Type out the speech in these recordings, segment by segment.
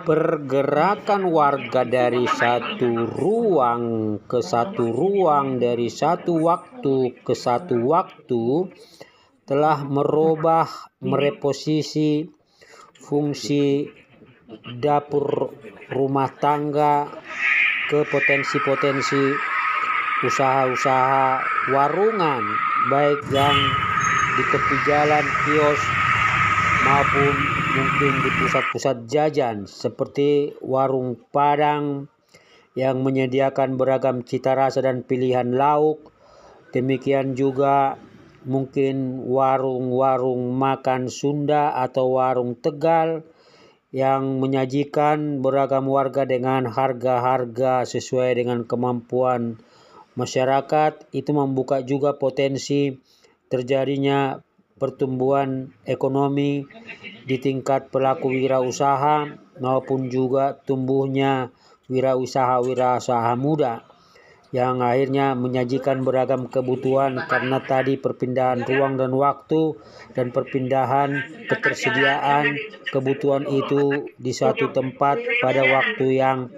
Pergerakan warga dari satu ruang ke satu ruang, dari satu waktu ke satu waktu, telah merubah mereposisi fungsi dapur rumah tangga ke potensi-potensi usaha-usaha warungan, baik yang di tepi jalan, kios, maupun mungkin di pusat-pusat jajan seperti warung Padang yang menyediakan beragam cita rasa dan pilihan lauk. Demikian juga mungkin warung-warung makan Sunda atau warung Tegal yang menyajikan beragam warga dengan harga-harga sesuai dengan kemampuan masyarakat. Itu membuka juga potensi terjadinya pertumbuhan ekonomi di tingkat pelaku wirausaha maupun juga tumbuhnya wirausaha muda yang akhirnya menyajikan beragam kebutuhan karena tadi perpindahan ruang dan waktu dan perpindahan ketersediaan kebutuhan itu di suatu tempat pada waktu yang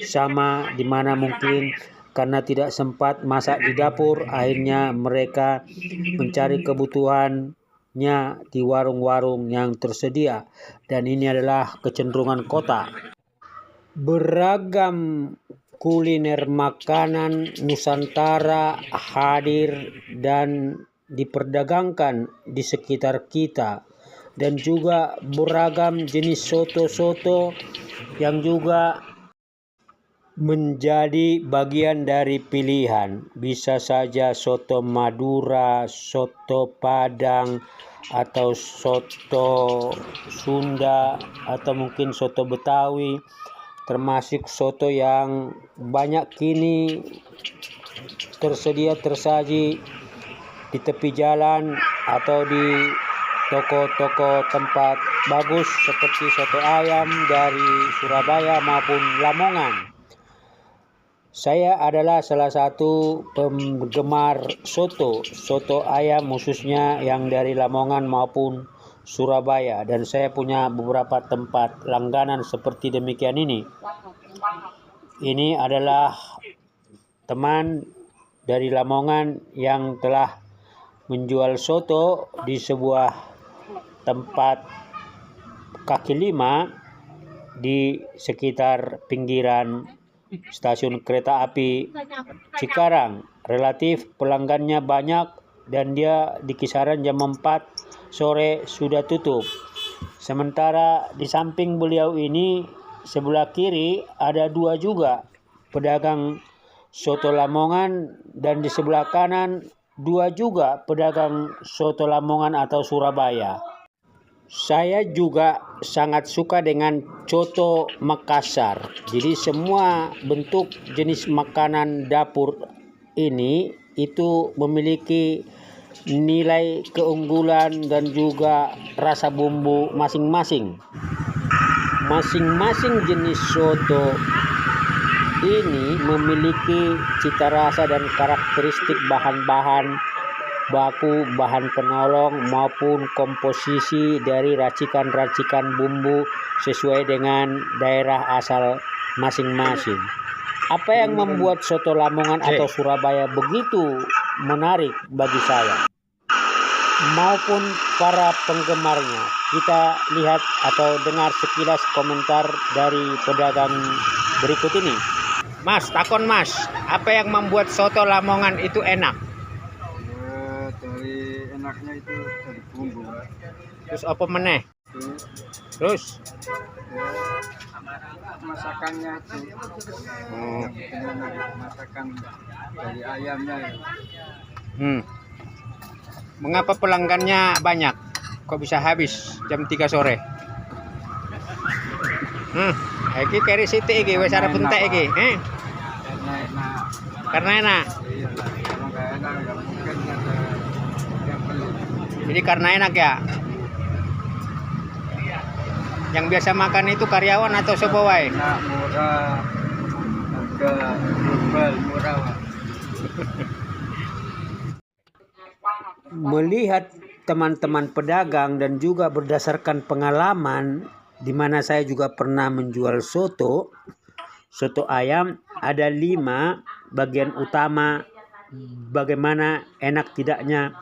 sama, di mana mungkin karena tidak sempat masak di dapur, akhirnya mereka mencari kebutuhannya di warung-warung yang tersedia. Dan ini adalah kecenderungan kota. Beragam kuliner makanan Nusantara hadir dan diperdagangkan di sekitar kita, dan juga beragam jenis soto-soto yang juga menjadi bagian dari pilihan. Bisa saja soto Madura, soto Padang, atau soto Sunda, atau mungkin soto Betawi, termasuk soto yang banyak kini tersaji di tepi jalan atau di toko-toko tempat bagus seperti soto ayam dari Surabaya maupun Lamongan. Saya adalah salah satu penggemar soto ayam khususnya yang dari Lamongan maupun Surabaya, dan saya punya beberapa tempat langganan seperti demikian ini. Ini adalah teman dari Lamongan yang telah menjual soto di sebuah tempat kaki lima di sekitar pinggiran stasiun kereta api Cikarang. Relatif pelanggannya banyak dan dia di kisaran jam 4 sore sudah tutup. Sementara di samping beliau ini, sebelah kiri ada dua juga pedagang soto Lamongan, dan di sebelah kanan dua juga pedagang soto Lamongan atau Surabaya. Saya juga sangat suka dengan coto Makassar. Jadi semua bentuk jenis makanan dapur ini itu memiliki nilai keunggulan dan juga rasa bumbu masing-masing. Masing-masing jenis soto ini memiliki cita rasa dan karakteristik bahan-bahan baku, bahan penolong maupun komposisi dari racikan-racikan bumbu sesuai dengan daerah asal masing-masing. Apa yang membuat soto Lamongan atau Surabaya begitu menarik bagi saya maupun para penggemarnya? Kita lihat atau dengar sekilas komentar dari pedagang berikut ini. Mas, takon Mas, apa yang membuat soto Lamongan itu enak? Dari enaknya itu dari bumbu. Terus apa meneh? Terus Masakannya itu. Masakan dari ayamnya ya. Mengapa pelanggannya banyak? Kok bisa habis jam 3 sore? Iki keri sithik iki wis arep entek iki, Karena enak. Iya, kalau nggak enak ya mungkin ada yang beli. Jadi karena enak ya. Yang biasa makan itu karyawan atau sapa wae? Enak, murah, harga global murah. Melihat teman-teman pedagang dan juga berdasarkan pengalaman di mana saya juga pernah menjual soto ayam. Ada 5 bagian utama bagaimana enak tidaknya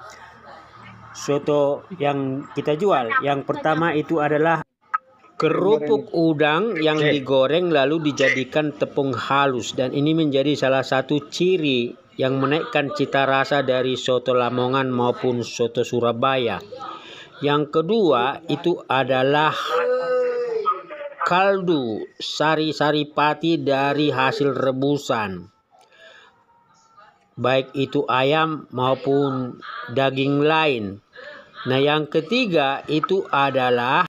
soto yang kita jual. Yang pertama itu adalah kerupuk udang yang digoreng lalu dijadikan tepung halus, dan ini menjadi salah satu ciri yang menaikkan cita rasa dari soto Lamongan maupun soto Surabaya. Yang kedua itu adalah kaldu sari-sari pati dari hasil rebusan, baik itu ayam maupun daging lain. Nah, yang ketiga itu adalah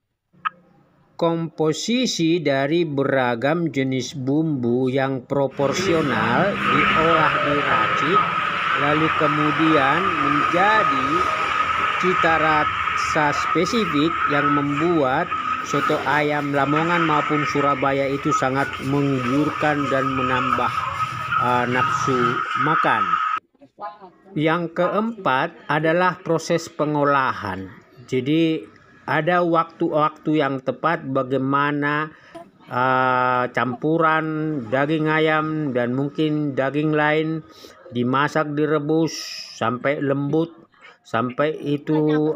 komposisi dari beragam jenis bumbu yang proporsional diolah diracik lalu kemudian menjadi cita rasa spesifik yang membuat soto ayam Lamongan maupun Surabaya itu sangat menggiurkan dan menambah nafsu makan. Yang keempat adalah proses pengolahan. Jadi ada waktu-waktu yang tepat bagaimana campuran daging ayam dan mungkin daging lain dimasak, direbus sampai lembut, sampai itu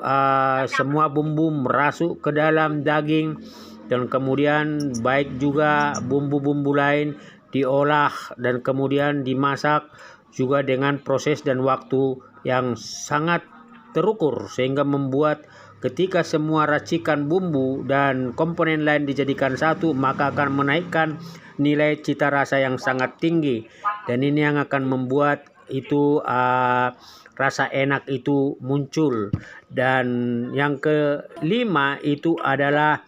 semua bumbu merasuk ke dalam daging, dan kemudian baik juga bumbu-bumbu lain diolah dan kemudian dimasak juga dengan proses dan waktu yang sangat terukur, sehingga membuat ketika semua racikan bumbu dan komponen lain dijadikan satu, maka akan menaikkan nilai cita rasa yang sangat tinggi, dan ini yang akan membuat itu rasa enak itu muncul. Dan yang kelima itu adalah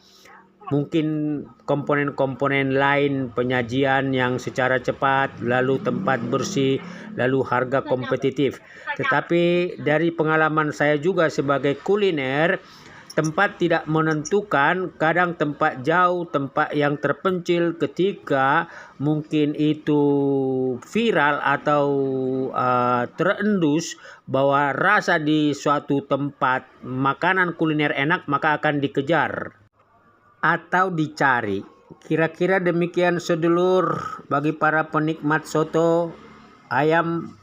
mungkin komponen-komponen lain, penyajian yang secara cepat, lalu tempat bersih, lalu harga kompetitif. Tetapi dari pengalaman saya juga sebagai kuliner, tempat tidak menentukan, kadang tempat jauh, tempat yang terpencil, ketika mungkin itu viral atau terendus bahwa rasa di suatu tempat makanan kuliner enak, maka akan dikejar atau dicari. Kira-kira demikian sedulur bagi para penikmat soto ayam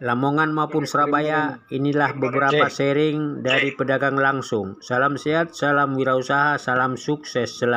Lamongan maupun Surabaya. Inilah beberapa sharing dari pedagang langsung. Salam sehat, salam wirausaha, salam sukses selalu.